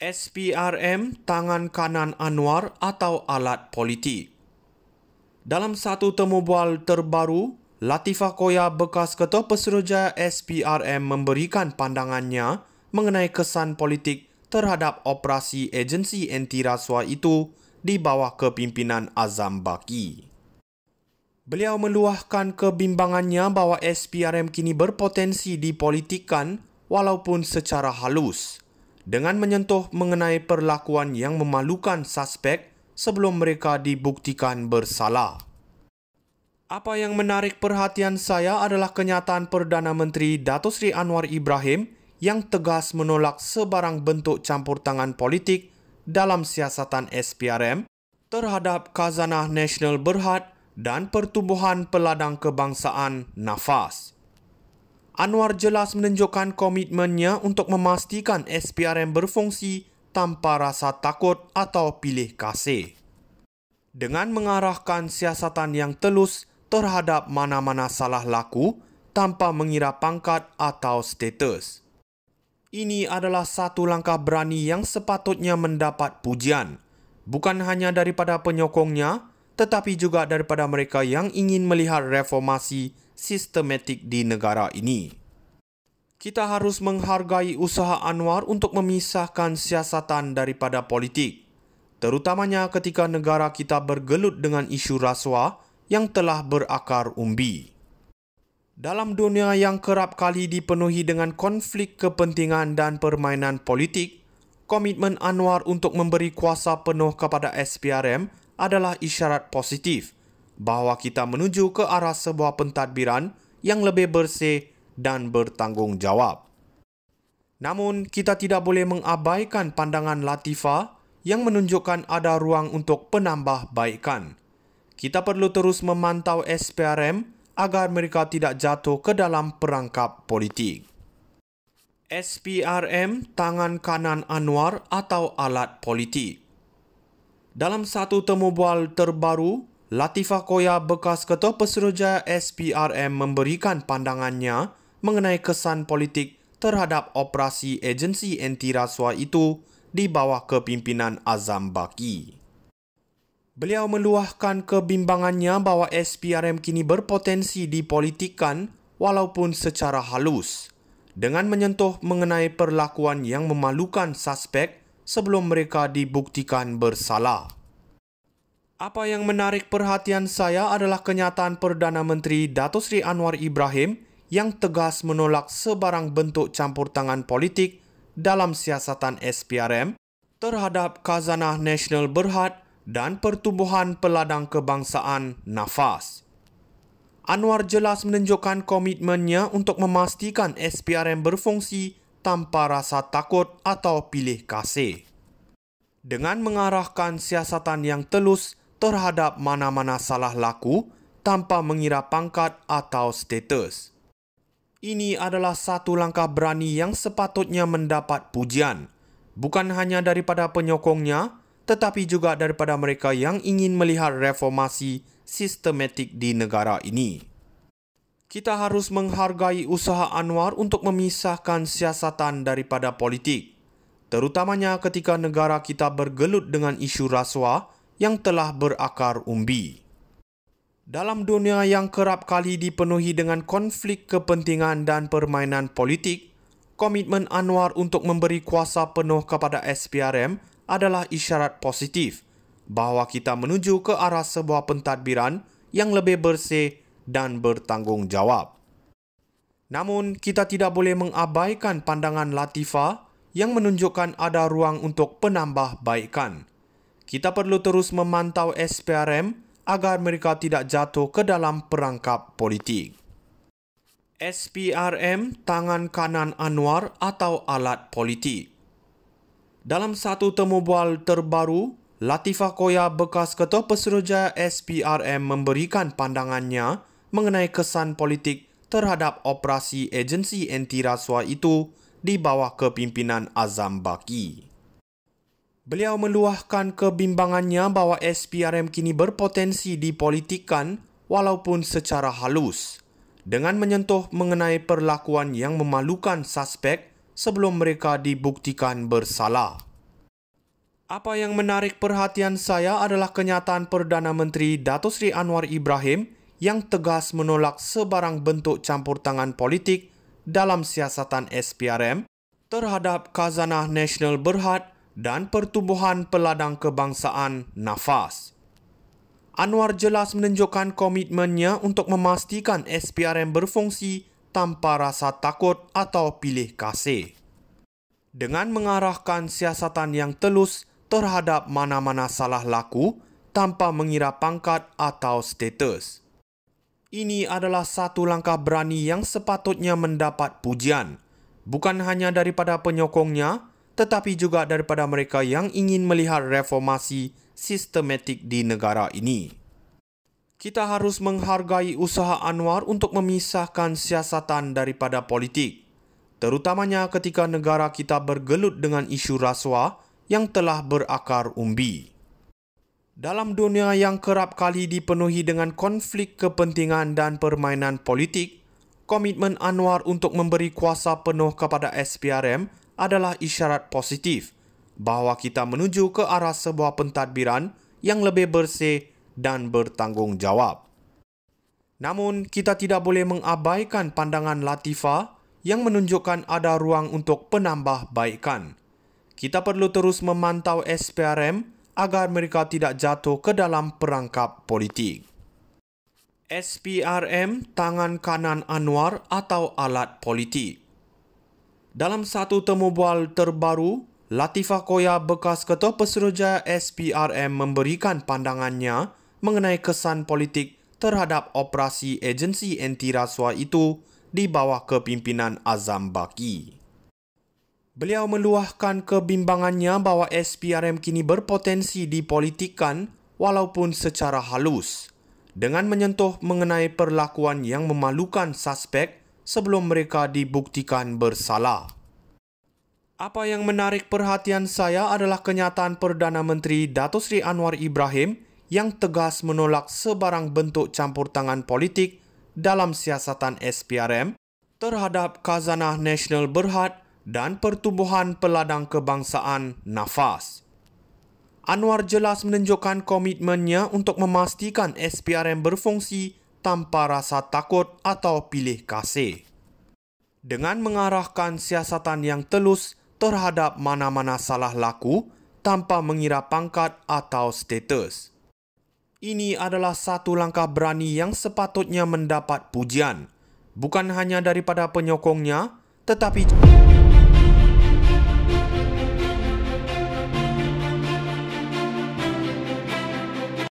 SPRM tangan kanan Anwar atau alat politik. Dalam satu temu bual terbaru, Latifah Koya bekas Ketua Pesuruhjaya SPRM memberikan pandangannya mengenai kesan politik terhadap operasi agensi anti rasuah itu di bawah kepimpinan Azam Baki. Beliau meluahkan kebimbangannya bahawa SPRM kini berpotensi dipolitikkan walaupun secara halus, dengan menyentuh mengenai perlakuan yang memalukan suspek sebelum mereka dibuktikan bersalah. Apa yang menarik perhatian saya adalah kenyataan Perdana Menteri Datuk Seri Anwar Ibrahim yang tegas menolak sebarang bentuk campur tangan politik dalam siasatan SPRM terhadap Khazanah Nasional Berhad dan Pertubuhan Peladang Kebangsaan (NAFAS). Anwar jelas menunjukkan komitmennya untuk memastikan SPRM berfungsi tanpa rasa takut atau pilih kasih, dengan mengarahkan siasatan yang telus terhadap mana-mana salah laku tanpa mengira pangkat atau status. Ini adalah satu langkah berani yang sepatutnya mendapat pujian, bukan hanya daripada penyokongnya, tetapi juga daripada mereka yang ingin melihat reformasi sistematik di negara ini. Kita harus menghargai usaha Anwar untuk memisahkan siasatan daripada politik, terutamanya ketika negara kita bergelut dengan isu rasuah yang telah berakar umbi. Dalam dunia yang kerap kali dipenuhi dengan konflik kepentingan dan permainan politik, komitmen Anwar untuk memberi kuasa penuh kepada SPRM adalah isyarat positif bahawa kita menuju ke arah sebuah pentadbiran yang lebih bersih dan bertanggungjawab. Namun, kita tidak boleh mengabaikan pandangan Latifah yang menunjukkan ada ruang untuk penambahbaikan. Kita perlu terus memantau SPRM agar mereka tidak jatuh ke dalam perangkap politik. SPRM tangan kanan Anwar atau alat politik. Dalam satu temu bual terbaru, Latifah Koya bekas Ketua Pesuruhjaya SPRM memberikan pandangannya mengenai kesan politik terhadap operasi agensi anti rasuah itu di bawah kepimpinan Azam Baki. Beliau meluahkan kebimbangannya bahawa SPRM kini berpotensi dipolitikkan walaupun secara halus, dengan menyentuh mengenai perlakuan yang memalukan suspek sebelum mereka dibuktikan bersalah. Apa yang menarik perhatian saya adalah kenyataan Perdana Menteri Datuk Seri Anwar Ibrahim yang tegas menolak sebarang bentuk campur tangan politik dalam siasatan SPRM terhadap Khazanah Nasional Berhad dan Pertubuhan Peladang Kebangsaan (NAFAS). Anwar jelas menunjukkan komitmennya untuk memastikan SPRM berfungsi tanpa rasa takut atau pilih kasih, dengan mengarahkan siasatan yang telus terhadap mana-mana salah laku tanpa mengira pangkat atau status. Ini adalah satu langkah berani yang sepatutnya mendapat pujian, bukan hanya daripada penyokongnya, tetapi juga daripada mereka yang ingin melihat reformasi sistematik di negara ini. Kita harus menghargai usaha Anwar untuk memisahkan siasatan daripada politik, terutamanya ketika negara kita bergelut dengan isu rasuah yang telah berakar umbi. Dalam dunia yang kerap kali dipenuhi dengan konflik kepentingan dan permainan politik, komitmen Anwar untuk memberi kuasa penuh kepada SPRM adalah isyarat positif bahawa kita menuju ke arah sebuah pentadbiran yang lebih bersih dan bertanggungjawab. Namun, kita tidak boleh mengabaikan pandangan Latifah yang menunjukkan ada ruang untuk penambahbaikan. Kita perlu terus memantau SPRM agar mereka tidak jatuh ke dalam perangkap politik. SPRM tangan kanan Anwar atau alat politik. Dalam satu temu bual terbaru, Latifah Koya bekas Ketua Pesuruhjaya SPRM memberikan pandangannya mengenai kesan politik terhadap operasi agensi anti rasuah itu di bawah kepimpinan Azam Baki. Beliau meluahkan kebimbangannya bahawa SPRM kini berpotensi dipolitikkan walaupun secara halus, dengan menyentuh mengenai perlakuan yang memalukan suspek sebelum mereka dibuktikan bersalah. Apa yang menarik perhatian saya adalah kenyataan Perdana Menteri Datuk Seri Anwar Ibrahim yang tegas menolak sebarang bentuk campur tangan politik dalam siasatan SPRM terhadap Khazanah Nasional Berhad dan Pertubuhan Peladang Kebangsaan (NAFAS). Anwar jelas menunjukkan komitmennya untuk memastikan SPRM berfungsi tanpa rasa takut atau pilih kasih, dengan mengarahkan siasatan yang telus terhadap mana-mana salah laku tanpa mengira pangkat atau status. Ini adalah satu langkah berani yang sepatutnya mendapat pujian, bukan hanya daripada penyokongnya, tetapi juga daripada mereka yang ingin melihat reformasi sistematik di negara ini. Kita harus menghargai usaha Anwar untuk memisahkan siasatan daripada politik, terutamanya ketika negara kita bergelut dengan isu rasuah yang telah berakar umbi. Dalam dunia yang kerap kali dipenuhi dengan konflik kepentingan dan permainan politik, komitmen Anwar untuk memberi kuasa penuh kepada SPRM adalah isyarat positif bahawa kita menuju ke arah sebuah pentadbiran yang lebih bersih dan bertanggungjawab. Namun, kita tidak boleh mengabaikan pandangan Latifah yang menunjukkan ada ruang untuk penambahbaikan. Kita perlu terus memantau SPRM agar mereka tidak jatuh ke dalam perangkap politik. SPRM tangan kanan Anwar atau alat politik. Dalam satu temu bual terbaru, Latifah Koya, bekas Ketua Pesuruhjaya SPRM, memberikan pandangannya mengenai kesan politik terhadap operasi agensi anti rasuah itu di bawah kepimpinan Azam Baki. Beliau meluahkan kebimbangannya bahawa SPRM kini berpotensi dipolitikkan walaupun secara halus, dengan menyentuh mengenai perlakuan yang memalukan suspek sebelum mereka dibuktikan bersalah. Apa yang menarik perhatian saya adalah kenyataan Perdana Menteri Datuk Seri Anwar Ibrahim yang tegas menolak sebarang bentuk campur tangan politik dalam siasatan SPRM terhadap Khazanah Nasional Berhad dan Pertubuhan Peladang Kebangsaan (NAFAS). Anwar jelas menunjukkan komitmennya untuk memastikan SPRM berfungsi tanpa rasa takut atau pilih kasih, dengan mengarahkan siasatan yang telus terhadap mana-mana salah laku tanpa mengira pangkat atau status. Ini adalah satu langkah berani yang sepatutnya mendapat pujian, bukan hanya daripada penyokongnya, tetapi